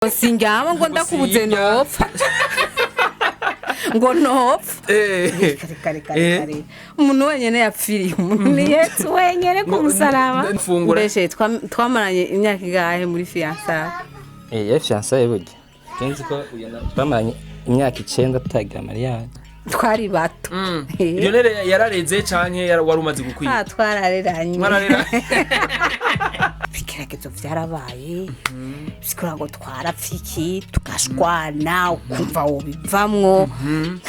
Singama ngo ndakubuze nopfa ngo nopfa kare umuntu wenyene yapfiriye umuntu Yesu wenyene ku musaraba mbese twamaranye imyaka igahe muri fiançailles fiançailles burya kenzi ko twamaranye imyaka 9 tutagira mariage twari bato Lionel yarareze canke wari umaze gukwiye twarareranye bikiragezo vyarabaye sikora ngo twarapfiki tugashwana ukumva wo bivamwo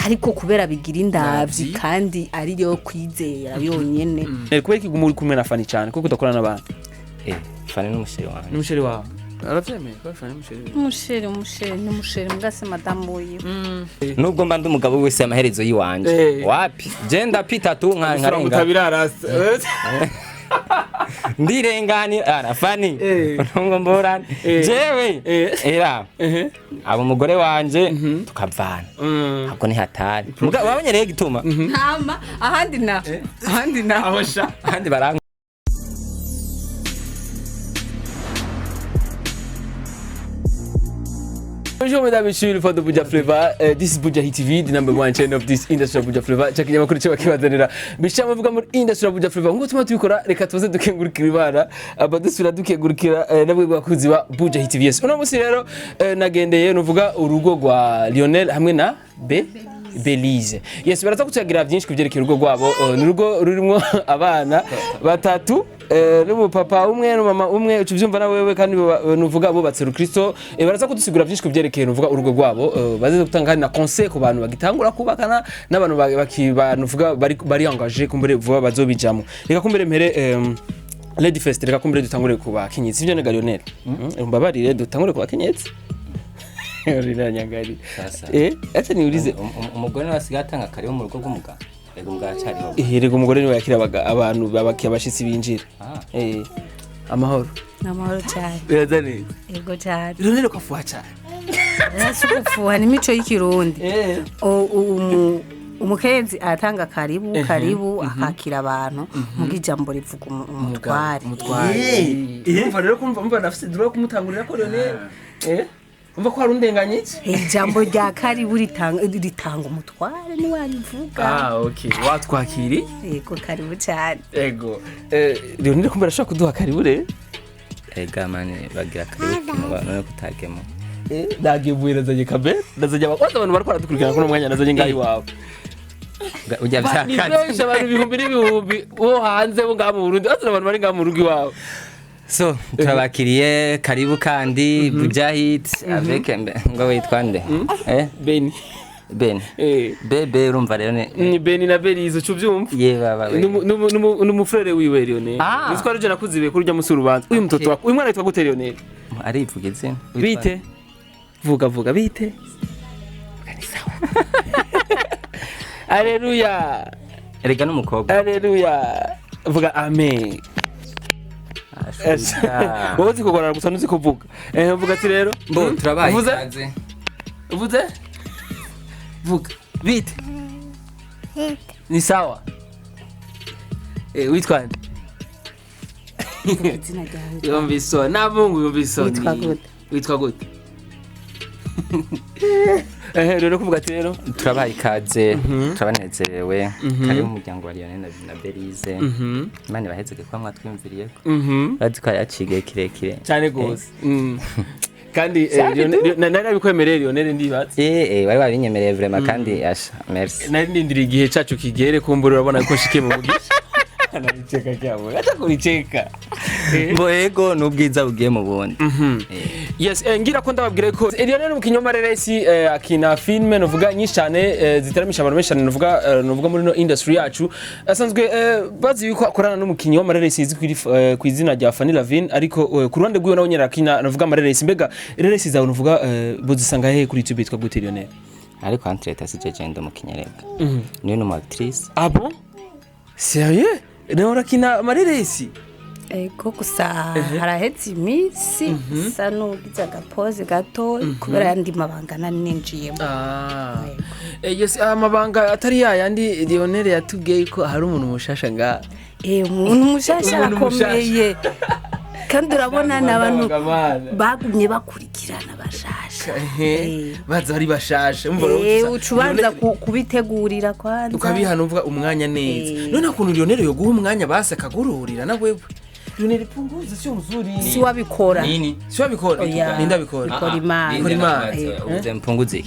ariko kubera bigira indavyi kandi ari yo kwizera yonyene kubera ikiguma uri kumwe na Fanny cyane kuko udakorana n'abantu Fanny n'umusheri wanje n'umusheri wawe aravyemeye ko Fanny n'umusheri mugase madamu wiwe nubwo mba ndumugabo wese amaherezo yiwanje wapi je ndapita tu nkarenga ndirengani ara Fanny ntongo mborane jewe era abo mugore wanje tukavana hako ni hatari mugabo babonye rege gituma ntama ahandi na abasha ahandi baranga Bonjour mesdames et messieurs, le fan de Buja Flavor. This is Buja TV, the number one channel of this industry of Buja Flavor. Chaki nyamakuru cyo bakibazanira. Bishama vuga muri industry of Buja Flavor. Ngo tuma tubikora reka tuze dukengurikira ibara. Abadusura dukengurikira nabwe bakuzi ba Buja TV. Yes. Uno musi rero nagendeye nuvuga urugo rwa Lionel hamwe na Belize. Yes, baraza kucagira byinshi kuvyerekera urugo rwabo. Ni urugo rurimo abana batatu. Nubu papa umwe no mama umwe ucuvyumva na wewe kandi nuvuga bo batse Kristo baraza kudusigura byinshi kuvyerekeye nuvuga urugo rwabo baze gutanga na conseil ku bantu bagitangura kubakana n'abantu bakibanuvuga bari engagé kumbere vuba bazobijamo reka kumbere mpere Lady Fest reka kumbere dutangure kubakenyezi ivyo ne Lionel mbabarire dutangure kubakenyezi urira nyangari ese ni urize umugore wasigatanga kare mu rugo rw'umugabo Rego umugore niwe yakira abantu babakiye abashitsi binjira amahoro cyane birazane yego cyane Lionel ko afuha cyane nasukufuha ni mico y'ikirundi umukenzi atanga karibu akakira abantu mu ijambo rivuga umutware umva rero kumva nafise duro kumutangurira ko Lionel umva ko hari undenganye ijambo rya karibu ritanga umutware ni warivuga okay watwakiri yego karibu cyane yego Lionel kumva arashaka kuduha karibu re ega mane bagira karibu no kutagemo nagiye buherezanye kabe nazajya bakwaza abantu bariko baradukurikirana kuno mwanya nazajye ngayi wawe ujya byakati abantu ibihumbi n'ibihumbi wo hanze bo ngaha mu Burundi azana abantu bari ngaha mu rugo iwawe So, turabakiriye karibu kandi Buja Hit avec ngo witwa nde Beni Bebe urumva rero ni Beni na Belize ucuvyumva baba n'umufrere wiwe Lionel nitwa ruje nakuzibe kuri rya musi urubanza uyu mtoto wako uyu mwana yitwa gute Lionel arivuga izina bite vuga bite ni sawa Alleluia erega n'umukobwa Alleluia vuga amen wowe zikugorana gusa nuzi kuvuga vuga ati rero mbo turabaye kaze uvuze vuga bite ni sawa witwa nde yombiso na Mungu yombiso witwa gute rero kuvuga ati rero turabaye kaze turabanezerewe kari mu muryango wa Lionel na Belize Imana bahezeke kwa mwatwimviriye bazi ko yacigiye kirekire cyane gose kandi nari bikwemereye Lionel ndibatse bari babinyemereye vraiment kandi asha merci nari ndindiriye igihe cacu kigere kumbura urabona ko shike mu mugisha anaricheka cyabo acha kuricheka Boego n'ubwiza bugiye mu bundi yes ngira ko ndababwire ko Lionel mu kinyoma reresi akina filme novuga nyinshi cyane zitaramisha abantu benshi novuga muri no industry yacu asanzwe bazi yuko akorana n'umukinyi wa mareresi izwi ku izina rya Fanny Lavine ariko ku ruhande rwiwe nawe nyera akina novuga mareresi mbega reresi zawe novuga bozisanga he kuri YouTube yitwa gute Lionel ariko entreta si jegendo mu kinyereka niyo no actrice bon sérieux nawe akina mareresi ego gusa harahetse iminsi sa n'ugize agapoze gato kubera yandi mabanga ninjiyemo yes amabanga atari yandi Lionel yatubwiye ko hari umuntu mushasha nga umuntu mushasha akomeye kandi urabona n'abantu bagumye bakurikirana bashasha baza ari bashasha ucubanza kubitegurira kwanza ukabihana uvuga umwanya neza none akuntu Lionel yo guha umwanya base akagururira na wewe Lionel punguza sio mzuri si wabikora si wabikora ninda bikora ikora imana uze mpunguze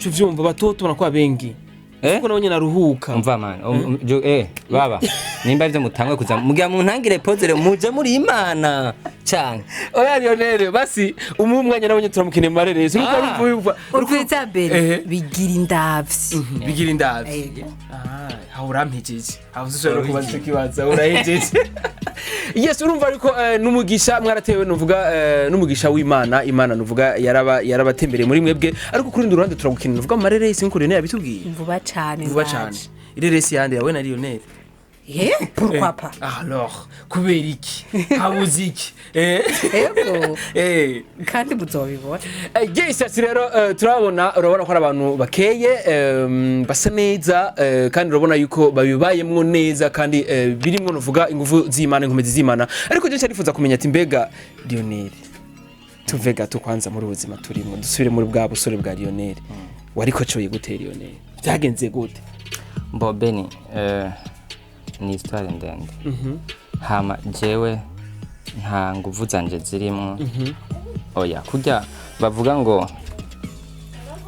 uvyumva batoto banakuwa bengi kuko nabo nyina ruhuka umva man baba nimba ivyo mutangwe kuza mugira mu ntangire pozere muje muri imana cyane oya Lionel basi umwanya nabo nyine turamukine marere si uko uvuga urwitsa bere bigira indavyi urampigije aho kubaza kibaza urahejeje yes urumva ariko numugisha mwaratewe nuvuga numugisha w'Imana Imana nuvuga yarabatembereye muri mwebwe ariko kuri ndurande turagukina nuvuga marere isi nko Lionel yabitubwiye vuba cyane ireresi yande yawe na Lionel pourquoi pas alors kubera iki habuze iki ego kandi muzobibona yes rero turabona urabona ko abantu bakeye basa neza kandi urabona yuko babibayemwo neza kandi birimwo nuvuga ingufu z'Imana inkomezi z'Imana ariko je cyarifuza kumenya ati mbega Lionel tuvega tukwanza muri ubuzima turimo dusubire muri bwa busore bwa Lionel wariko coye gute Lionel byagenze gute Beni ni histoire ndende hama jewe nta nguvu zanje zirimo oya kujya bavuga ngo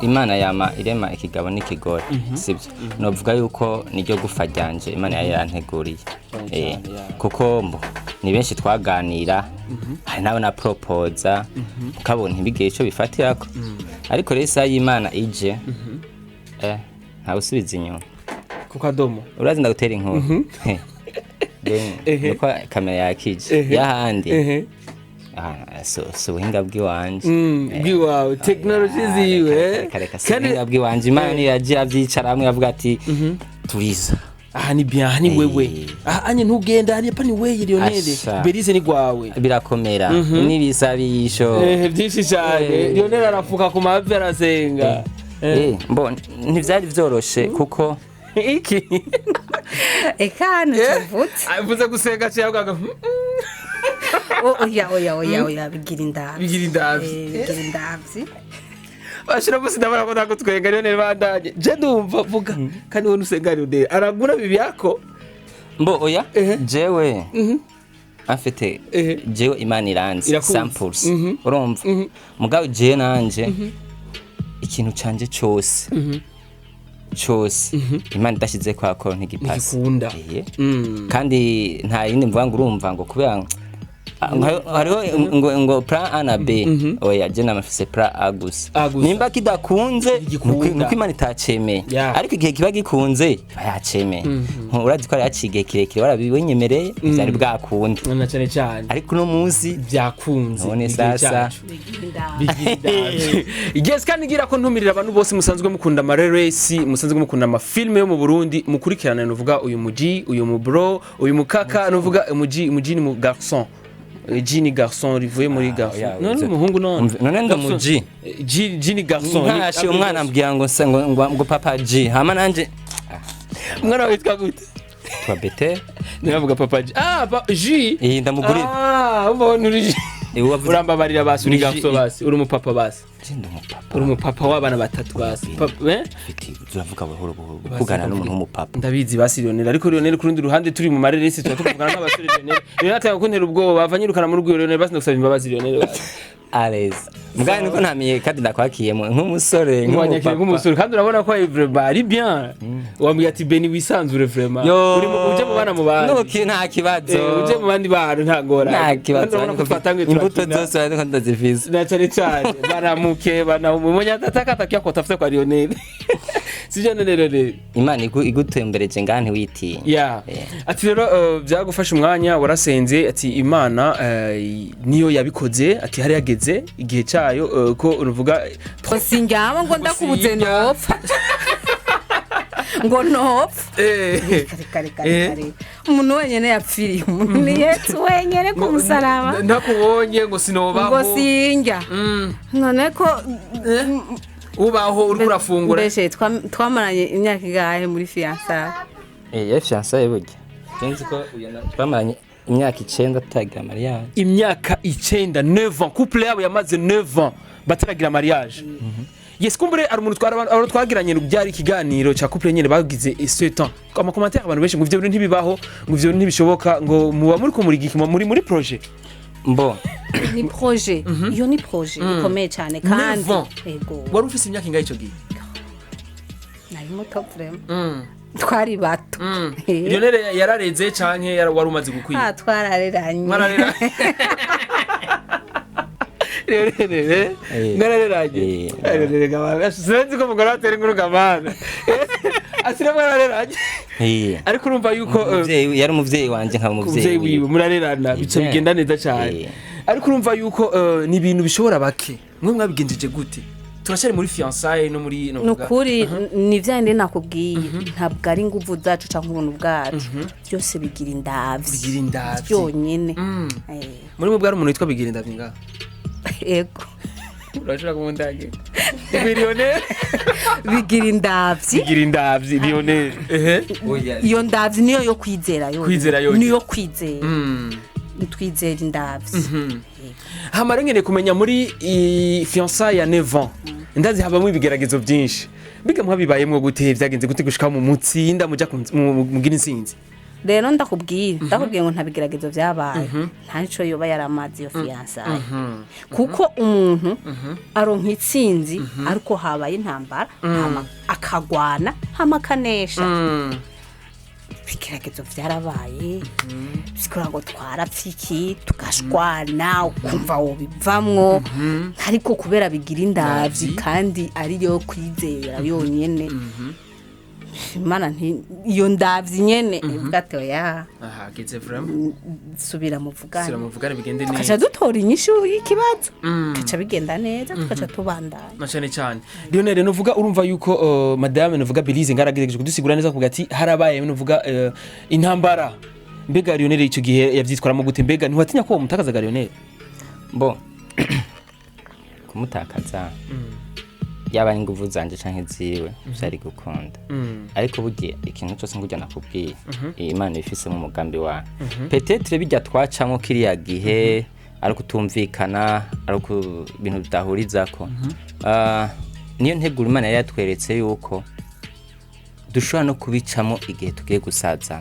Imana yama irema ikigabo n'ikigore sibyo novuga yuko niryo gufa ryanje Imana yaranteguriye kuko ni benshi twaganira hari nawe na proposa ukabona ntibigiye ico bifatirako ariko rero isa y'Imana ije nta usubiza inyuma kukadomo urazi ndagutera inkuru nuko kamera yakije yahandi so ubuhinga bw'iwanje bw'iwawe technology ziwe kandi ubuhinga bw'iwanje Imana yagiye avyicaramwe avuga ati turiza ni bien ni wewe anye ntugenda hari pa ni wewe Lionel berize ni gwawe birakomera n'ibisabisho byinshi cyane Lionel arafuka ku mavi arasenga ntivyari vyoroshe kuko iki ekana tuvutse avuze gusenga cyangwa oya bigira indavyi bashira bose ndabara ko ntago twenga Lionel bandanye je ndumva vuga kandi wowe usenga Lionel aragura bibi yako oya jewe afite jewe Imana iranzi samples urumva mugabo je nanje ikintu canje cyose Imana idashize kwa ko ntigipasa kandi nta yindi mvuga ngo urumva ngo kubera hariho ngo plan A na B oya je namafise plan A gusa nimba kidakunze nuko Imana itacemeye ariko igihe kiba gikunze bayacemeye urazi ko ari yacigiye kirekire warabiwenyemereye byari bwakunde na cyane ariko no munsi byakunze none sasa yes kandi ngira ko ntumirira abantu bose musanzwe mukunda amareresi musanzwe mukunda amafilme yo mu Burundi mukurikirana nuvuga uyu muji uyu mu bro uyu mukaka nuvuga umuji ni mu garçon Jini garçon rivuye muri garçon none umuhungu none ndamuji Jini garçon nkashi umwana ambwira ngo papa G hama nanje umwana witwa gute twa bete ndavuga papa G G ndamugurira ubona uri urambabarira basi uri garçon basi uri umupapa basi uri umupapa w'abana batatu basi fiti turavuga buhoro kugana n'umuntu w'umupapa ndabizi basi Lionel ariko Lionel kurundi ruhande turi mu mareresi tukavugana n'abasore Lionel atanga kuntera ubwoba bavanyirukana mu rugo Lionel basi ndagusaba imbabazi Lionel Ales mugani niko ntamiye kandi ndakwakiyemo nk'umusore nk'umusore kandi urabona ko ari bien wambwiye ati Beni wisanzure vraiment uri uje mu bana mu bandi nuko nta kibazo uje mu bandi bantu ntagora nta kibazo imbuto zose ariko ndazifise na cyane baramuke banamumonya atakatakiya ko tafite kwa Lionel sije none Imana igutembereje ngani witi ati rero byagufasha umwanya warasenze ati Imana niyo yabikoze ati hari yageze igihe cyayo ko uruvuga sinjyama ngo ndakubuze nopfa ngo nopfa kare umuntu wenyene yapfiriye umuntu ni Yesu wenyene ku musaraba ntakubonye ngo sinobaho ngo sinjya none ko ubaho uri kurafungura mbese twamaranye imyaka igahe muri fiançailles fiançailles burya sinzi ko twamaranye imyaka 9 tutagira mariage. Imyaka 9, 9 ans, couple yabo yamaze 9 ans bataragira mariage. Yes, kumbure ari umuntu twagiranye byari ikiganiro cya couple nyene bagize 7 ans. Ama commentaire abantu benshi ngo ivyo bintu ntibibaho, ngo ivyo ntibishoboka, ngo muba muri ko muri projet. Mbo ni projet iyo ni projet ikomeye cyane kandi ego wari ufise imyaka ingahe ico gihe? nari muto vraiment twari bato Lionel yarareze canke wari umaze gukwiye? Twarareranye Narareranye sinzi ko mugora atera inkuru gamana asira mwarareranye ariko urumva yuko yari umuvyeyi wanje nka umuvyeyi wiwe murarerana bice bigenda neza cyane ariko urumva yuko ni ibintu bishobora bake mwe mwabigenjeje gute? Turashari muri fiançailles no muri nukuri ni vyande nakubwiye ntabwo ari nguvu zacu canke ubuntu bwacu byose bigira indavyi byonyene muri mwe bwari umuntu witwa bigira indavyi ngaha ego urashaka kumundage Lionel bigira indavyi Lionel iyo ndavyi niyo yo kwizera yo niyo kwizera twizera indavyi hamara ngene kumenya muri fiançailles ya 9 ans ndazi habamwe ibigeragezo byinshi biga mwabibayemwo gute byagenze gute gushika mu mutsinda muja mugira insinzi rero ndakubwiye ngo ntabigeragezo byabaye nta nico yoba yaramazi yo fiançailles kuko umuntu aronka itsinzi ariko habaye intambara akagwana hamakanesha bigeragezo byarabaye bikora ngo twarapfiki tugashwana ukumva wo bivamwo ariko kubera bigira indavyi kandi ari yo kwizera yonyene Imana iyo ndavyi nyene bwate oya geze vraiment subira muvugana bigende neza kaca dutora inyishu y'ikibazo kaca bigenda neza tukaca tubandana nacane cyane Lionel nuvuga urumva yuko madame nuvuga Belize ngaragejeje kudusigura neza kuvuga ati harabaye nuvuga intambara mbega Lionel icyo gihe yavyitwaramo gute mbega ntiwatinya ko mutakaza Lionel mbo kumutakaza yaba inguvu zanje canke ziwe byari gukunda ariko bugiye ikintu cyose ngujya nakubwiye Imana ifise mu mugambi wa peut-être bijya twacamo kiriya gihe ariko tumvikana ariko ibintu bidahurizako niyo ntegura Imana yatweretse yuko dushobora no kubicamo igihe tugiye gusaza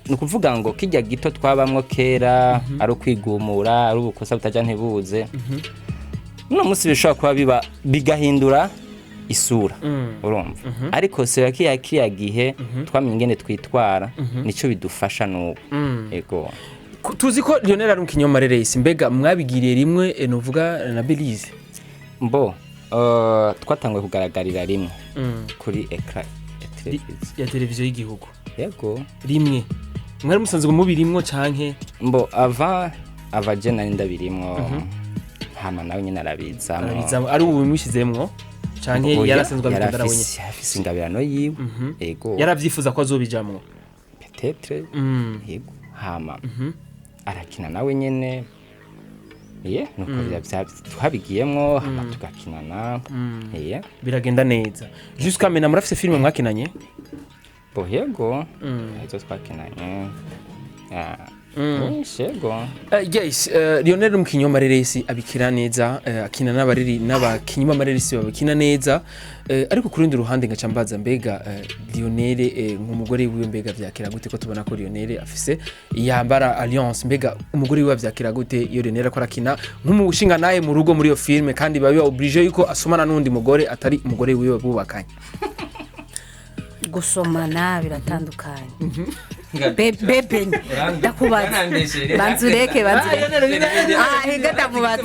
nukuvuga ngo kijya gito twabamwo kera ari kwigumura ari ubukosa butaja ntibuze no musi bishobora kuba biba bigahindura isura urumva ariko se kiya gihe twamenye ingene twitwara nico bidufasha nuko ego tuzi ko Lionel ari umukinyoma reresi mbega mwabigiriye rimwe nuvuga na Belize mbo twatanguye kugaragarira rimwe kuri ekra ya televiziyo y'igihugu yego rimwe mwari musanzwe mubirimwo canke mbo ava je nari ndabirimwo hama nawe nyine arabiza ari ubu bimwishyizemwo canke yarasanzwe abitondara wenye afise ingabirano yiwe ego yaravyifuza ko azobijamwo peut-être yego hama arakina nawe nyene nuko tuhabigiyemwo hama tugakinana biragenda neza jusqu'à maintenant murafise filme mwakinanye bo yego izo twakinanye Shego. Yes, Lionel umukinyoma reresi abikira neza akina n'abakinyoma mareresi babikina neza ariko kurundi ruhande ngacambaza mbega Lionel nk'umugore wiwe mbega vyakira gute ko tubona ko Lionel afise yambara alliance mbega umugore wiwe vyakira gute iyo Lionel akora kina nk'umushinga naye mu rugo muri iyo filme kandi babiba obligé yuko asomana n'undi mugore atari umugore wiwe bubakanye gusomana biratandukanye bebe ndakubaza banzureke higa ndamubaza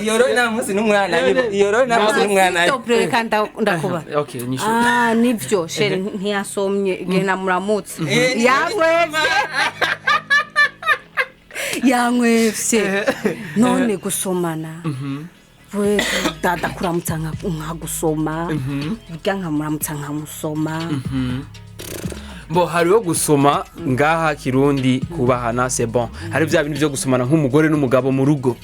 yoro na musi n'umwana ndakubaza nivyo shere ntiyasomye gena muramutse yanywevye none gusomana we dada kuramutsa nka gusoma burya nka muramutsa nka musoma Mbo hariho gusoma ngaha kirundi kubahana c'est bon. Hari bya bintu byo gusomana nk'umugore n'umugabo mu rugo.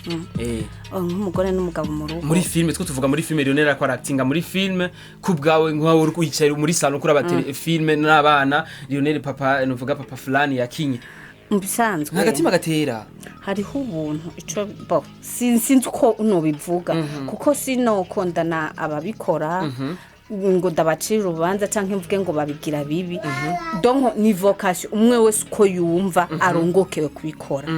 nk'umugore n'umugabo mu rugo Muri filme twe tuvuga muri filme Lionel akora actinga muri filme kubgawe nk'aho uri kwicara muri salon kuraba filme n'abana Lionel papa nuvuga papa fulani yakinye. Mbisanzwe Nagatima gatera. hariho ubuntu ico bo sinzi uko unobivuga kuko sinokondana ababikora ngo ndabacira urubanza canke mvuge ngo babigira bibi donc ni vocation umwe wese uko yumva arongokewe kubikora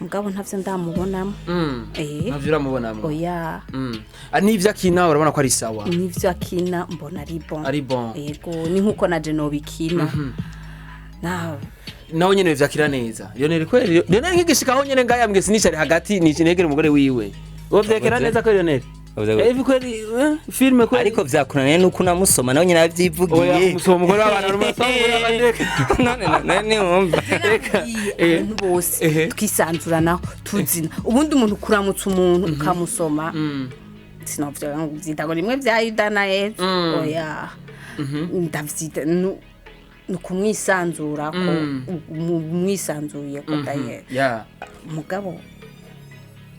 mugabo ntavyo ndamubonamo Navyo uramubonamo. oya N'ivyo akina urabona ko ari sawa. nivyo akina mbona Ari bon. yego ni nkuko naje nobikina Nawe nyene vyakira neza. Lionel kweli Lionel nkigishikaho nyene ngaya mbwe sinishari hagati ni kinegere umugore wiwe. Wo vyakira neza ko Lionel. Evi kweli filme kweli ariko vyakunaniye nuko namusoma nawe nyine avyivugiye oya musoma umugore w'abana rumasangura abandeka. none wumva abantu bose twisanzuranaho tuzina ubundi umuntu kuramutsa umuntu ukamusoma sinovyo ngo rimwe vyayidana yezo oya ndavyita nukumwisanzura ko mwisanzuye ko daye mugabo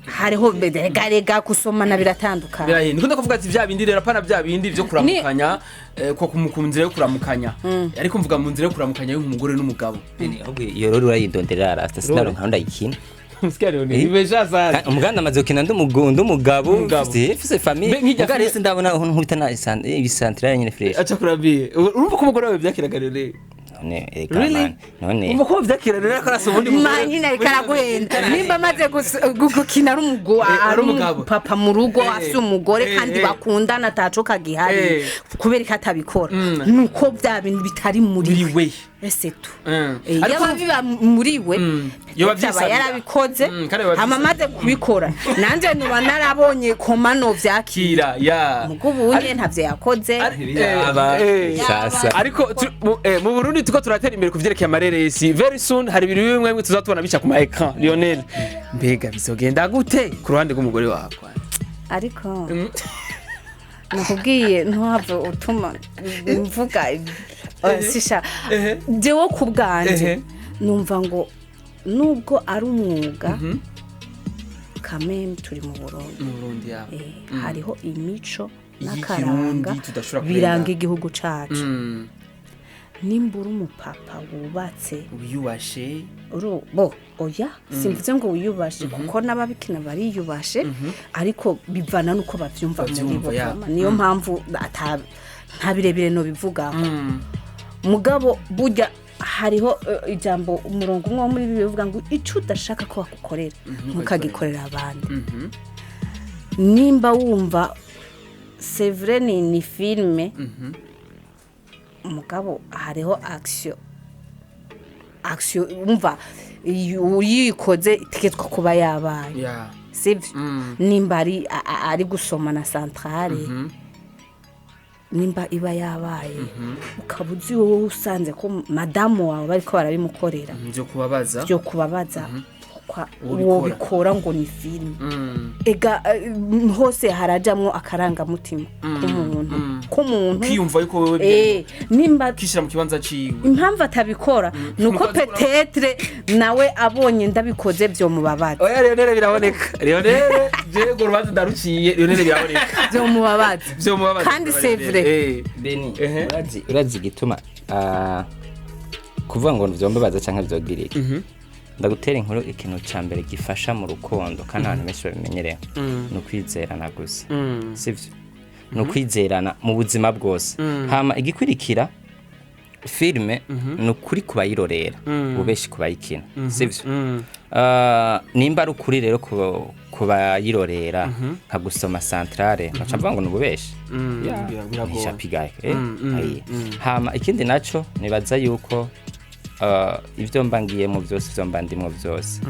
hariho begarega kusomana biratandukana birahindi kunda kuvuga ati vya bindi rero pana vya bindi vyo kuramukanya ko kumukunzira yo kuramukanya ariko mvuga mu nzira yo kuramukanya y'umugore n'umugabo iyo rero urayidondera rasta sinaro nkanda ikina Msikari ni imeja sana umuganda amaze gukina ndumugabo fise famille mugarese ndabona nkubita na ibisantre nyine fresh acha kurabie urumva ko umugore wawe vyakiraga rero none umva ko vyakira rero akarasa ubundi manyine ariko araguhenda nimba amaze gukina ari umugabo papa mu rugo afite umugore kandi bakundana ataco kagihari kubera ko atabikora nuko vya bintu bitari muri we ese tu ariko biba muri we yaba yarabikoze hama amaze kubikora nanje nuba narabonye komano vyakira mugo bunye ntavyo yakoze sasa ariko mu Burundi tuko turatera imbere kuvyerekeye amareresi very soon hari ibintu bimwe tuzatubona bica ku ma ecran Lionel mbega bizogenda gute ku ruhande rw'umugore wawe ariko nakubwiye ntwave utuma mvuga sisha jewe kubwanje numva ngo nubwo ari umwuga kameme turi mu Burundi hariho imico n'akaranga biranga igihugu cacu nimbura umupapa wubatse uyubashe bo oya simvuze ngo wiyubashe kuko n'ababikina bariyubashe ariko bivana nuko bavyumva muri bo niyo mpamvu nta birebire no bivuga mugabo burya hariho ijambo umurongo umwe muri bibi bivuga ngo ico udashaka ko bakukorera mukagikorera abandi nimba wumva c'est vrai ni filme mugabo hariho action umva uyikoze itegetswe kuba yabaye sivyo nimba ari gusoma na centrale nimba iba yabaye ukabuzi wowe usanze ko madamu wawe bariko barabimukorera byo kubabaza uwo bikora ngo ni film ega hose harajamwo akaranga mutima k'umuntu kwiyumva yuko wewe nimba kishira mu kibanza ciwe impamvu atabikora nuko peut-être nawe abonye ndabikoze byo mubabaza oya Lionel biraboneka Lionel jego rubanza ndaruciye Lionel biraboneka byo mubabaza kandi c'est vrai Beni urazi gituma kuvuga ngo vyombabaza canke vyogirika ndagutera inkuru ikintu ca mbere gifasha mu rukundo kandi abantu benshi babimenyereye no kwizerana gusa sivyo no kwizerana mu buzima bwose hama igikwirikira filme no kuri kubayirorera ubeshi kubayikina sivyo nimba ari ukuri rero kubayirorera nka gusoma centrale baca mvuga ngo nububeshi biragoye hama ikindi naco nibaza yuko ivyo mbangiye mu byose ivyo mbandimwe byose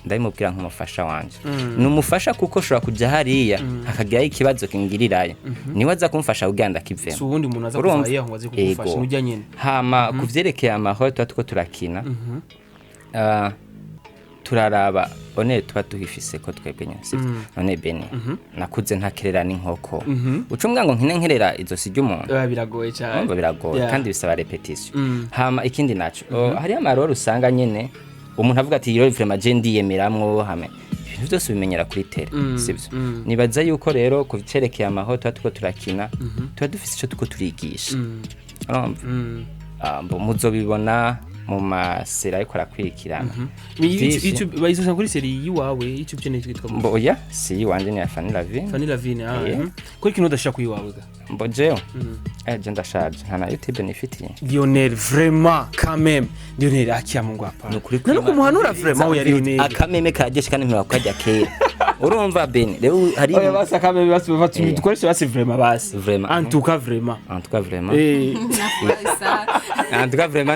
ndabimubwira nk'umufasha wanje numufasha kuko shobora kujya hariya hakagira ikibazo kingirirayo niwe aza kumfasha uganda kivemo so ubundi umuntu aza kuzayiya ngo aze kugufasha n'ujya nyene hama kuvyerekeye amahoro tuko turakina turaraba one tuba tuhifise ko twebwe nyine sivyo none bene nakuze ntakerera n'inkoko ucumbwa ngo nkine nkerera izo sijya umuntu biragoye cyane biragoye kandi bisaba repetition hama ikindi naco hari amaroro usanga nyene umuntu avuga ati rero vraiment je ndiyemeramwo hame ibintu byose bimenyera kuri tele sivyo nibaza yuko rero ku cerekeye amahoto tuko turakina tuba dufise ico tuko turigisha mbo muzobibona mu masera ariko arakwirikirana YouTube bayizosanga kuri seri yiwawe YouTube channel yitwa mbo oya si wanje ni Fanny Lavine Fanny Lavine ko ikintu udashaka kuyiwawe ga mbo jeo je ndashaje nta na YouTube benefitiye Lionel vraiment quand même Lionel akiya mu ngwapa no kumuhanura vraiment oya Lionel akameme kajeshe kandi mpira kwajya kera urumva bene rero hari oya basa akameme basi bafatu dukoresha basi vraiment basi vraiment en tout cas vraiment en tout cas vraiment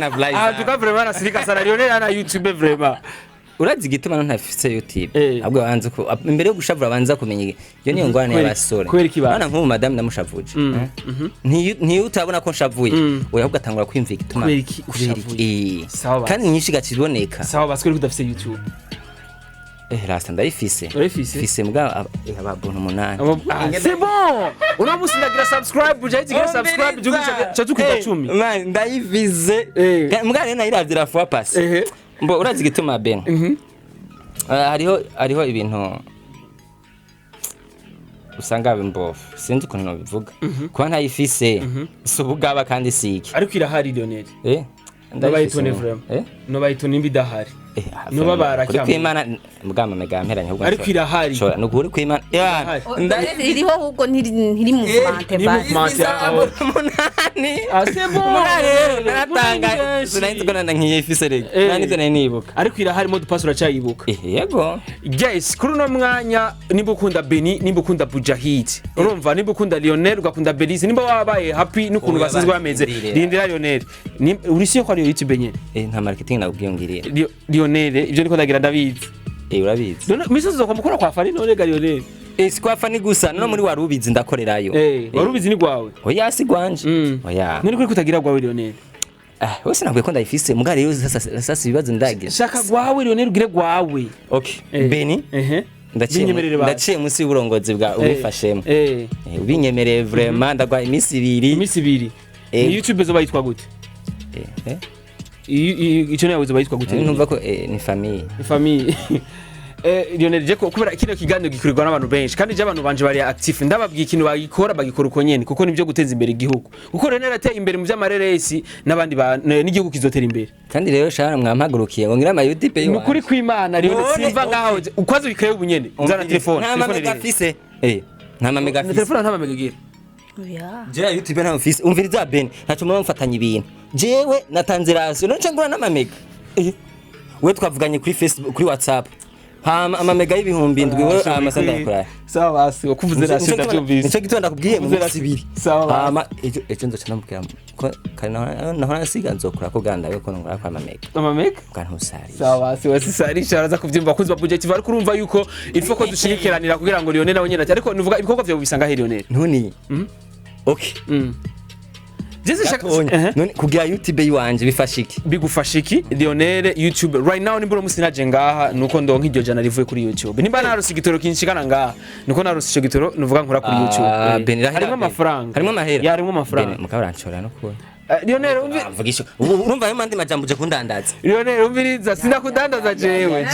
na Blaise en tout cas vraiment na sirika sana Lionel ana YouTube vraiment urazi gituma ntafise YouTube ahubwo banze ko imbere yo gushavura banza kumenya iyo niyo ngwane y'abasore bana nk'ubu madame ndamushavuje ntiyo utabona ko nshavuye oya ahubwo atangura kwimvira gituma kandi nyinshi gaciboneka sawa baswe kudafise YouTube rasta ndayifise fise mbwa ababona 8 c'est bon una musi ndagira subscribe buja itigira subscribe cyo tukita 10 man ndayifise mbwa rena iravira fois passe mbo urazi gituma ben hariho ibintu usanga bimbofu sinzi ukuntu no bivuga kuba ntayifise subugaba kandi siki ariko irahari Lionel ndayifise no bayitone imbidahari no babara cyane kwimana mugamba mega mperanye ahubwo ariko irahari no kuri kwimana iriho ahubwo ntiri mu mante munani asebo naratanga sinayinzi ko nanda nkiyifise rege nani tone nibuka ariko irahari mo dupasura cyayibuka yego guys kuri no mwanya nimba ukunda Beni nimba ukunda Bujahid urumva nimba ukunda Lionel ugakunda Belize nimba wabaye happy n'ukuntu basizwe bameze rindira Lionel urisiye ko ari YouTube nyene nta marketing nakubwiyongiriye Lionel ibyo niko ndagira ndabizi urabizi misozi zo kumukora kwa Fanny none ga Lionel sikwa Fanny gusa no muri warubizi ndakorerayo warubizi ni gwawe oya si gwanje oya none kuri kutagira gwawe Lionel wese nabwiye ko ndayifise mugare yo sasa ibibazo ndagira shaka gwawe Lionel ugire gwawe okay Beni ndaciye munsi y'uburongozi bwa ubifashemo ubinyemereye vraiment ndagwa imisi 2 ni YouTube zo bayitwa gute icyo nawe zo bayitwa gute numva ko ni famille Lionel je ko kubera kino kiganiro gikurirwa n'abantu benshi kandi je abantu banje bari active ndababwiye ikintu bagikora uko nyene kuko nibyo guteza imbere igihugu kuko rero nateye imbere mu by'amareresi n'abandi n'igihugu kizotera imbere kandi rero shara mwampagurukiye ngo ngira ama YouTube yo ukuri kw'Imana Lionel simva ngaho ukwazo bikeye ubunyene uzana telefone nta megafise nta megafise telefone nta megagira oya je YouTube nta office umviriza Ben ntaco mu mfatanya ibintu jewe natanze rasi none ngura n'amamega we twavuganye kuri Facebook kuri WhatsApp amamega y'ibihumbi 7 we amasanda yakora sawa basi ukuvuze rasi ndavyumvise nico gitonda kubwiye mu minsi 2 sawa ejo nzoca namubwira ko kandi naho nasiga nzokura ko ganda we ko ngura kwa amamega kandi usari sawa basi wasisari sharaza kuvyumva kuzwa budget bari kurumva yuko ifo ko dushigikiranira kugira ngo Lionel nawe nyene ariko nuvuga ibikorwa byo bisanga he Lionel ntuni okay Jese shaka none kugira YouTube yiwanje bifashiki bigufashiki Lionel YouTube right now nimbura musinaje ngaha nuko ndonka iryo jana rivuye kuri YouTube nimba narusi gitoro kinshikana ngaha nuko narusi ico gitoro nuvuga nkora kuri YouTube harimo amafaranga harimo amahera harimo amafaranga mukabaranchora no kubona Lionel umvugisha urumva ayo mandi majambo je kundandaza Lionel umviriza sinakudandaza jewe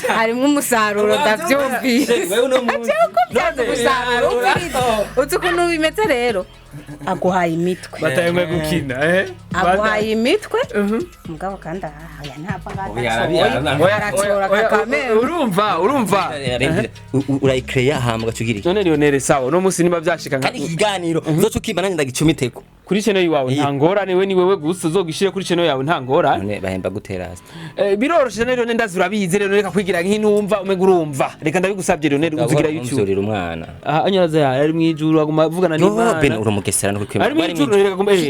harimo umusaruro ndavyumvise wewe uno muntu ukuntu bimeze rero aguhaye imitwe batayemwe gukina aguhaye imitwe mugabo kandi aya ntapfa kakame urumva urayikreya hambwa cugiri none Lionel sawa no musi niba byashika kandi ikiganiro uzoca ukimana ndagicumiteko kuri channel yawe nta ngorane we ni wewe gusa uzogishire kuri channel yawe nta ngorane none bahemba guterasa biroroshe rero ndazi urabizi rero reka kwigira nk'intumva umwe urumva reka ndabigusabye Lionel uzigira YouTube umzurira umwana anyaraza yari mwijuru aguma avugana n'Imana ben urumugesera no kwimba ari mwijuru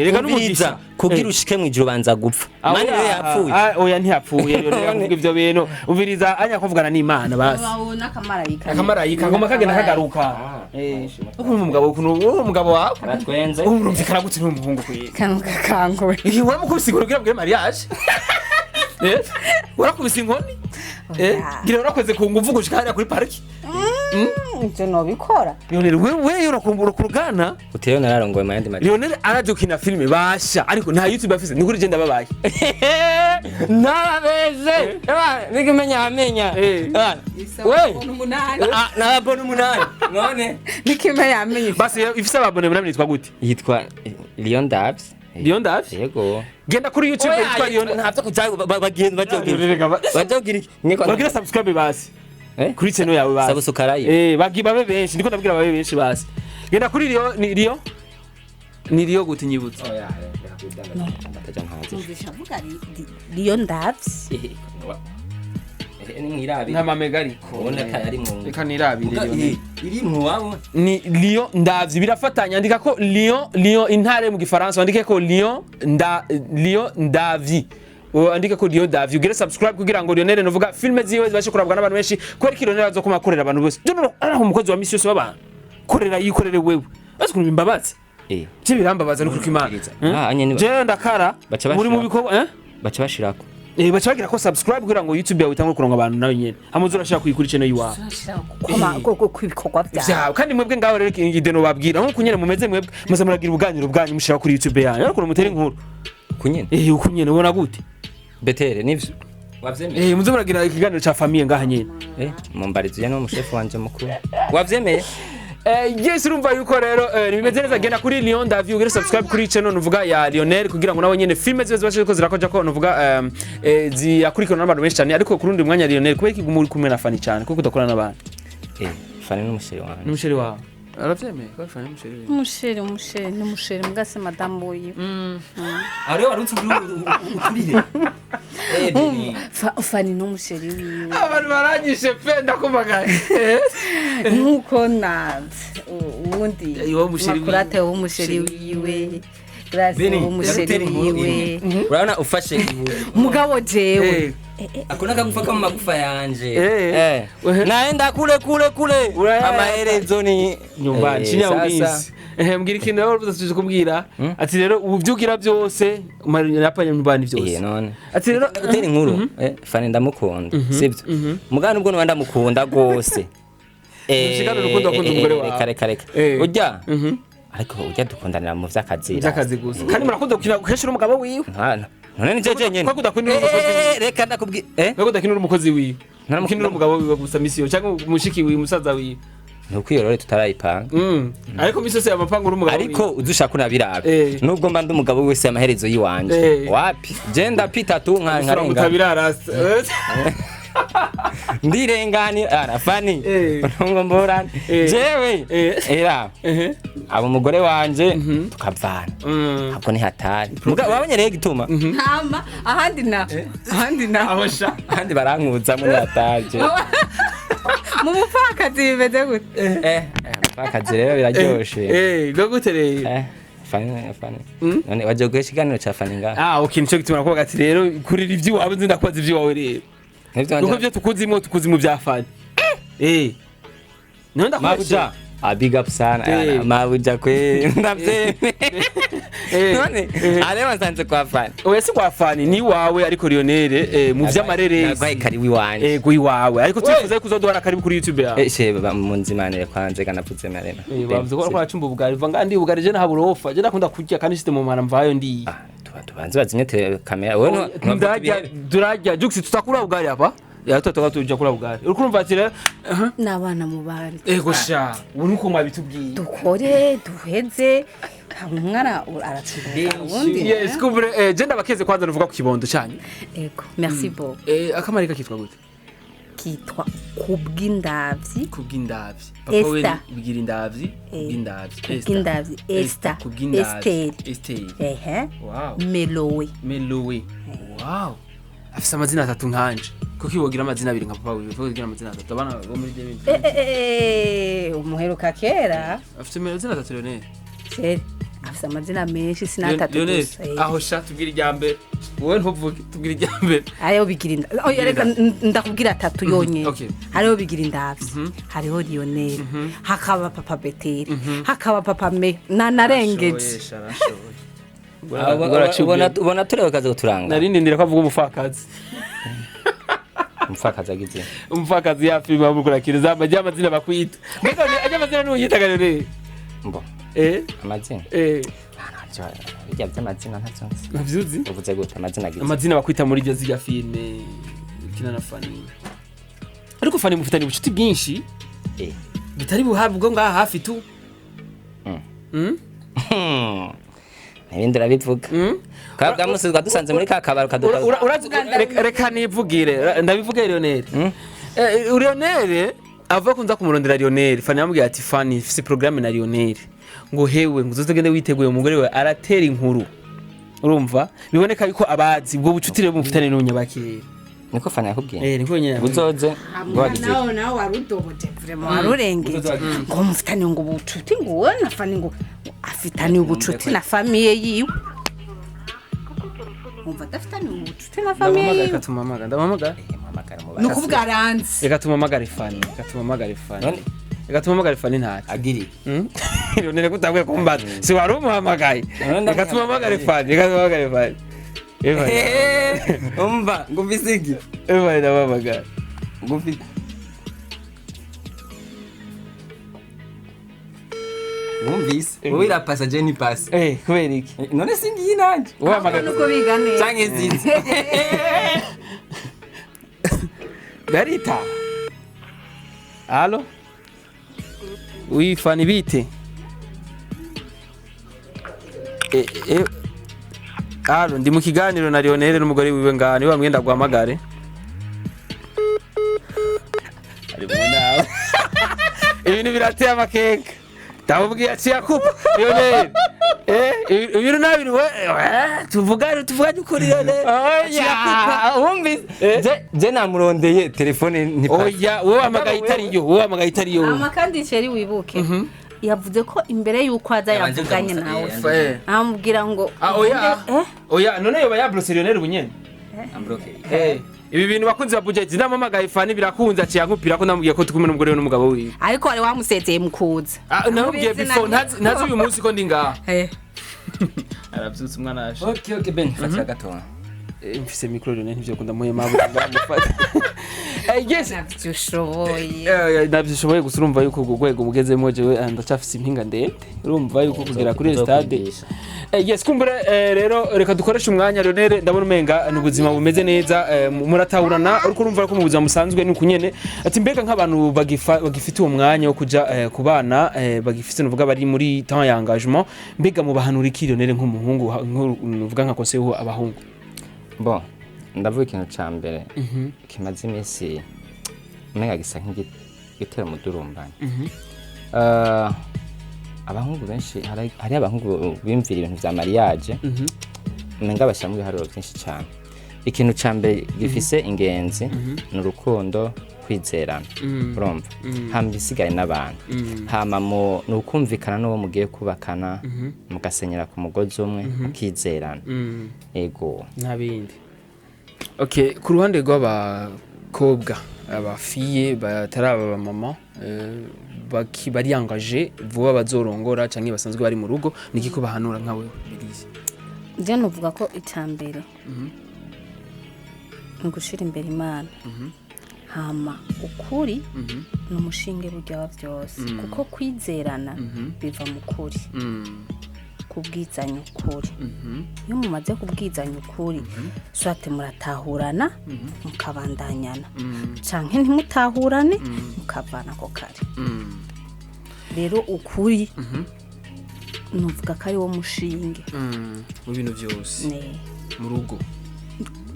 reka n'umugisha kugira ushike mwijuru banza gupfa mani we yapfuye oya ntiyapfuye rero kuvuga ivyo bintu umviriza anya kuvugana n'Imana basi babona akamarayika ngoma kagenda kagaruka umugabo kuno umugabo wawe aratwenze urumvikana gute n'umuhungu kwiye kango iwe mukubisigura kugira ngo mariage warakubise inkoni ngira warakoze ku nguvu gushika hariya kuri pariki ivyo nobikora Lionel wewe urakumbura kurugana utero nararongoye mayandi mari Lionel araje gukina filime basha ariko nta YouTube afise ni kuri je ndababaye narabeze bigimenya amenya we narabona umunani none nikime yamenye basi ifise ababone munamwe nitwa gute yitwa Lion Dabs yego genda kuri YouTube yitwa Lion ntavyo kujayo bagenda bajogira bagira subscribe basi kuri channel yawe basi sabusukaraye bagibabe benshi ndiko ndabwira babe benshi basi genda kuri ni Rio gute nyibutse ndishavuga Lion Dabs ni mwirabi nta mamega ariko uboneka yari mu reka nirabire iri mu wabo ni Lion Ndavyi birafatanya andika ko Lion intare mu gifaransa andike ko Lion Ndavyi andika ko Lion Ndavyi ugire subscribe kugira ngo Lionel novuga filme ziwe zibashe kurabwa n'abantu benshi kwera ko Lionel azokoma korera abantu bose araho umukozi wa misi yose w'abantu korera yikorere wewe basi kuntu imbabazi je birambabaza no kurikimana je ndakara muri mu bikorwa baca bashirako baca bagira ko subscribe kugira ngo YouTube yawe itangwe kuronga abantu nawe nyene amuzura ashaka kuyikuri channel yiwawe kubikorwa byawe kandi mwebwe ngaho rero ingideno babwira nko kunyene mumeze mwebwe muze muragira ubuganiro bwanyu mushaka kuri YouTube yanyu ariko mutera inkuru kunyene ukunyene ubona gute betere nivyo wavyemeye muze muragira ikiganiro ca famille ngaha nyene mumbariziye no mushefu wanje mukuru wavyemeye yes urumva yuko rero bimeze neza genda kuri Lion Ndavyi ugire subscribe kuri channel nuvuga ya Lionel kugira ngo nawe nyene filme zibe zibashe ko zirakoja ko nuvuga ziyakurikirana n'abantu benshi cyane ariko kurundi mwanya Lionel kubera iki muri kumwe na Fanny cyane kuko udakorana n'abantu Fanny n'umusheri wawe n'umusheri wawe aravyemeye ko Fanny n'umusheri mugase madamu wiwe ari warutse ukurire Fanny n'umusheri wiwe abantu baranyishe pe ndakumagaye nuko ubundi makurate w'umusheri wiwe grâce w'umusheri wiwe urabona ufashe mugabo jewe akona kagufaka mu magufa yanje naenda kule amaherezo ni nyumbani chinya ubisi mbwira ikintu rero uzasuje kumbwira ati rero ubuvyugira byose napanye nyumbani byose none ati rero utera inkuru Fanny ndamukunda sibyo mugana ubwo ndamukunda gose ushikana urukundo akunda umugore wawe kare urya ariko urya dukundanira mu vy'akazi gusa kandi murakunda gukina guheshura umugabo wiwe none ni jeje nyene ko kudakunda umukozi reka ndakubwi ko kudakinura umukozi wiwe naramukinura umugabo wiwe gusa misiyo cyangwa mushiki wiwe musaza wiwe ntukwiyorore tutarayipanga ariko misose amapanga urumugabo ariko uzushaka kunabirabe nubwo mba ndumugabo wese amaherezo yiwanje wapi je ndapita tu nkarenga ndirengani Fanny ngo mborane jewe era abo mugore wanje tukavana hako ni hatari mugabo wabonye rero gituma ntama ahandi na abasha ahandi barankuza muri hataje mu mupfakazi bimeze gute mupfakazi rero biraryoshe go gute rero Fanny none waje guhesha ikiganiro ca Fanny ngaha okay nico gituma nakuvuga ati rero kurira ivy'iwawe nzi ndakoze ivy'iwawe rero nuko byo tukuzi mu bya Fanny none ndakuvuga big up sana mabuja kwe ndavyeme none areba nsanze kwa Fanny oya si kwa Fanny ni wawe ariko Lionel mu vy'amareresi nagwaye kari wiwanje ego iwawe ariko twifuza kuzoduhara kari kuri YouTube yawe sheba munzimanire kwanze ganavuze marena bavuze ko kwacumba ubugari vanga ndi ubugari je nahaburofa je nakunda kurya kandi site mu mara mvayo ndi tubanze bazimye kamera wewe durajya juxi tutakura ubugari hapa yatotoka tujya kura ubugari urumva ati rero nabana mu bari ego sha uri uko mwabitubwiye dukore duheze umwana aratsindira ubundi yes kubre je ndabakeze kwanza nuvuga ku kibondo cyanyu ego merci beaucoup akamarika kitwa gute kitwa kubw'indavyi papa we bigira indavyi kubw'indavyi Esther wow Melowe wow afise amazina atatu nkanje kuko iwogira amazina abiri nka papa we iwogira amazina atatu abana bo muri David umuheruka kera afise amazina atatu Lionel afise amazina menshi sinatatu gusa aho sha tubwira ijambe wowe ntuvuge tubwira ijambe hariho bigirinda reka ndakubwira atatu yonye hariho bigirindavyi hariho Lionel hakaba papa Beteri hakaba papa me nanarengeje ubona tureba kaza guturanga narindi ndira ko avuga umufakazi umufakazi agize umufakazi yafi bamukurakiriza amajya amazina bakwita mbega ajya amazina n'uyitaga rero mbo amazina bijya by'amazina ntacyonse navyuzi uvuze gute amazina agize amazina bakwita muri byo zirya filme kina na Fanny ariko Fanny mufitanye ubucuti bwinshi bitari buhabwo ngaha hafi tu Nibindi urabivuga kabwa musizwa dusanze muri ka kabaro reka nivugire ndabivuga Lionel Lionel ava kunza kumurondera Lionel Fanny yamubwiye ati Fanny fise programme na Lionel ngo hewe ngo uzogende witeguye umugore we aratera inkuru urumva biboneka yuko abazi ubwo bucuti rero mufitanye n'unyabakire niko Fanny yakubwiye niko nyene buzoze ngo wagize nawe warudoboje vraiment warurengeje ngo mufitanye ngo bucuti ngo wowe na Fanny ngo afitanye ubucuti na famille yiwe umva dafitanye ubucuti na famille yiwe ndamamagara ndamamagara nukuvuga aranze reka tumamagare Fanny reka tumamagare Fanny ntacyo agiri Lionel kutabwe kumbaza si wari umuhamagaye reka tumamagare Fanny umva ngumvisigi ndamamagara ngumvi ngumvise wowe irapasa je ni pass kubera iki none singiye nanje uhamagara nuko bigane canke zizi Garita Allo Oui Fanny bite Allo ndi mu kiganiro na Lionel n'umugore wiwe ngani wa mwenda guhamagare ari muna ibintu birateye amakeke ndamubwiye ati yakupa Lionel ibintu nabiri we tuvugane ukuri Lionel wumvise je namurondeye telefone ni oya wowe amagaye itariyo amakandi Chri wibuke yavuze ko imbere yuko aza yavuganye nawe amubwira ngo oya none yoba yablose Lionel bunyene ambroke ibi bintu bakunze babujeti ndamamagaye Fanny birakunza aciye ankupira ko namubwiye ko tukumwe n'umugore we n'umugabo wiwe ariko wari wamuseteye mukuza namubwiye before ntazi uyu munsi ko ndi ngaha arabyutse umwana ashe okay ben fatira gato mfise micro Lionel ntivyo kunda muhema mufata yes navyishoboye gusa urumva yuko urwego mugezemo jewe ndacafise impinga ndende urumva yuko kugera kuri stade yes kumbure rero reka dukoresha umwanya Lionel ndabona umenga n'ubuzima bumeze neza muratahurana ariko urumva ko mu buzima musanzwe ni kunyene ati mbega nk'abantu bagifite uwo mwanya wo kuja kubana bagifite nuvuga bari muri temps ya engagement mbega mu bahanura iki Lionel nk'umuhungu nuvuga nka conseil abahungu bon ndavuga ikintu ca mbere kimaze iminsi umenga gisa nk'igitera umudurumbane abahungu benshi hari abahungu bimvira ibintu vya mariage umenga bashyira mu biharuro byinshi cyane ikintu ca mbere gifise ingenzi n'urukundo kwizerana urumva hama bisigaye n'abantu hama nukumvikana n'uwo mugiye kubakana mugasenyera ku mugozi umwe mukizerana ego ntabindi okay ku ruhande rw'abakobwa abafiye bataraba mama bari yangaje vuba bazorongora canke basanzwe bari mu rugo niki ko bahanura nkawe birize je nuvuga ko itambere ngushira imbere Imana hama ukuri n'umushinge burya byose kuko kwizerana biva mu kuri kubwizanya ukuri iyo mumaze kubwizanya ukuri swate muratahurana mukabandanyana canke ntimutahurane mukavana ko kare rero ukuri nuvuga ko ari wo mushinge mu bintu byose mu rugo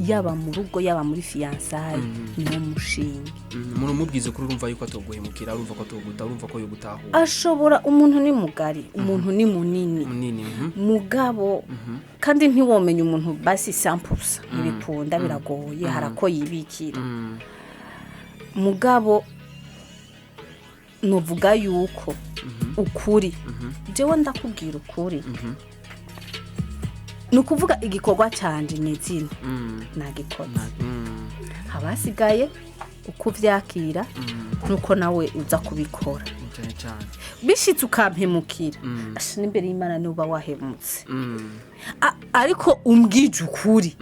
yaba mu rugo yaba muri fiançailles no mushinge umuntu mubwize kuri urumva yuko atoguhemukira urumva ko atoguta urumva ko yogutahura ashobora umuntu ni mugari umuntu ni munini mugabo kandi ntiwomenya umuntu basi 100% ibikunda biragoye harako yibikira mugabo novuga yuko ukuri jewe ndakubwira ukuri nukuvuga igikorwa cyanje nezina nagikora abasigaye uko vyakira nuko nawe uza kubikora bishitse ukampemukira n'imbere y'Imana nuba wahemutse ariko umbwije ukuri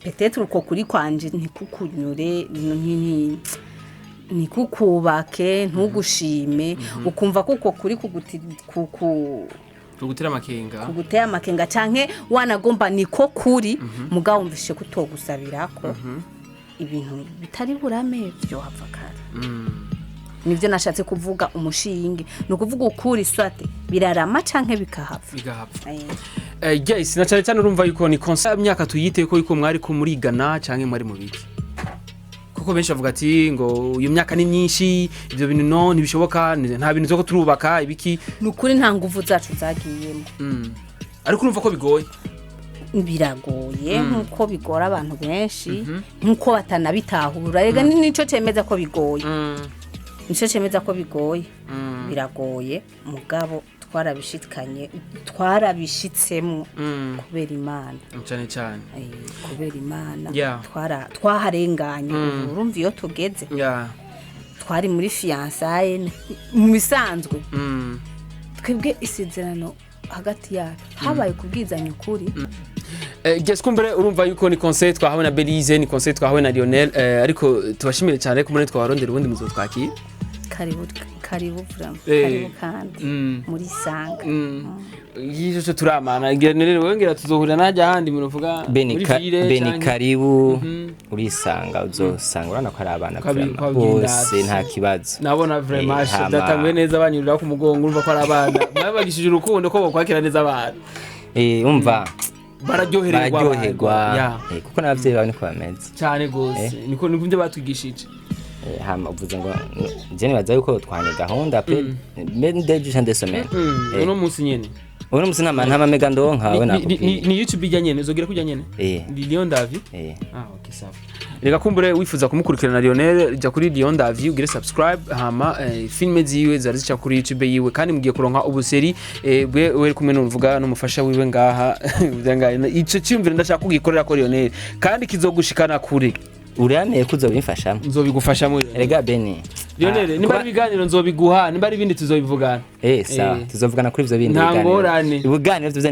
peut-être uko kuri kwanje ntikukunyure nikukubake ntugushime ukumva kuko kuri kugutera amakenga kugutera amakenga canke wanagomba niko kuri mugabo umvishe kutogusabirako ibintu bitari burame byo hava kare nivyo nashatse kuvuga umushinge no kuvuga ukuri swate birarama canke bikahava guys na cyane urumva yuko ni concert imyaka tuyite ko yuko mwari ko murigana canke mwari mu biki kuko benshi bavuga ati ngo iyo myaka ni myinshi ibyo bintu no ntibishoboka nta bintu zo turubaka ibiki nukuri nta nguvu zacu zagiyemo ariko urumva ko bigoye biragoye nkuko bigora abantu benshi nkuko batanabitahura rega nico cemeza ko bigoye nico cemeza ko bigoye biragoye mugabo twarabishitsemo kubera Imana cyane kubera Imana twaharenganye urumva iyo tugeze twari muri fiançailles mu bisanzwe twebwe isezerano hagati yacu habaye kubwizanya ukuri Kumbere urumva yuko ni concert twahawe na Belize ni concert twahawe na Lionel ariko tubashimire cyane ko muri twabarondera ubundi muzo twakira karibu kandi muri sanga yijo turamana Lionel wongera tuzohurira najya handi muvuga Beni karibu urisanga uzosanga urana ko ari abana bose nta kibazo nabona vraiment datamwe neza banyurira ku mugongo urumva ko ari abana mwabagishije urukundo ko bokwakira neza abana umva bararyoherwa kuko n'abavyeyi bawe niko bameze cyane gose niko nivyo batwigishije hama uvuze ngo je nibaza yuko twanye gahunda pe mendeje chande semaine uno munsi nyene uno munsi nta mega ndonka we ni YouTube ijya nyene uzogira kujya nyene Lion Davi okay sawa reka kumbure wifuza kumukurikirana Lionel jya kuri Lion Davi ugire subscribe hama filme ziwe zarizica kuri YouTube yiwe kandi mugiye kuronka ubuseri we kumwe n'uvuga n'umufasha wiwe ngaha byangaye ico cyumvira ndashaka kugikorera ko Lionel kandi kizogushikana kuri urameye kuzo bimfashamo nzobigufasha muri rega Beni Lionel nimba biganiro nzobiguha nimba ibindi tuzobivugana sawa tuzovugana kuri ivyo bindi biganiro ibiganiro byo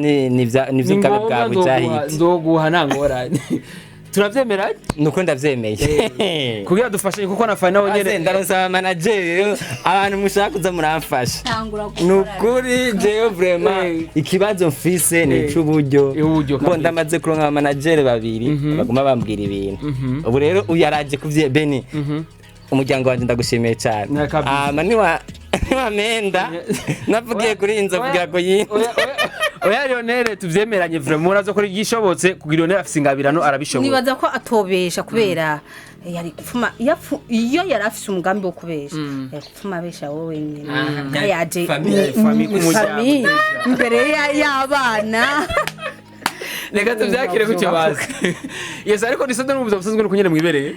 nivyo kabe bwa bujahiti nzoguha ntangorane turavyemera nuko ndavyemeye kugira dufashe kuko na Fanny Lavine ndaronsaba manager abantu mushaka kuza muramfasha nukuri jewe vraiment ikibazo mfise ni cy'uburyo ngo ndamaze kuronka manager babiri baguma bambwira ibintu ubu rero uyaraje kuvye Beni umuryango wanje ndagushimiye cyane niwamenda navugiye kuri inzo kugira ngo oya Lionel tuvyemeranye vraiment urazo kuri gishobotse kugira Lionel afise ingabirano arabishobora nibaza ko atobesha kubera yari gupfuma iyo yari afise umugambi wo kubesha gupfuma besha wowe nyine yaje famille imbere y'abana reka tuvyakire ku kibazo yes ariko nisode n'ubuza busanzwe n'ukunyene mwibereye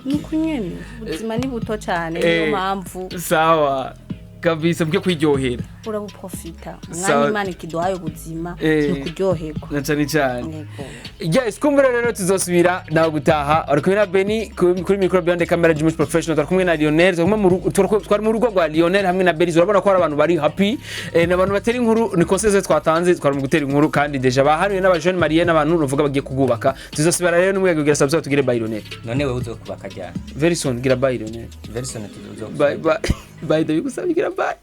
nukunyene ubuzima ni buto cyane niyo mpamvu sawa kabisa byo kwiryohera urabuprofita mwanya Imana ikiduhaye ubuzima no kuryoherwa na cyane yes kumbere rero tuzosubira nawe gutaha ari kumwe na Beni kuri micro behind the camera Jimus professional turi kumwe na Lionel twari mu rugo rwa Lionel hamwe na Belize urabona ko ari abantu bari happy n'abantu batera inkuru ni concert twatanze twari mu gutera inkuru kandi deja bahanuye n'abajene Marie n'abantu uvuga bagiye kugubaka tuzosubira rero n'umwego gira subscribe tugire bye Lionel none wewe uzokubaka ryari very soon gira bye Lionel very soon tuzokubaka bye the bye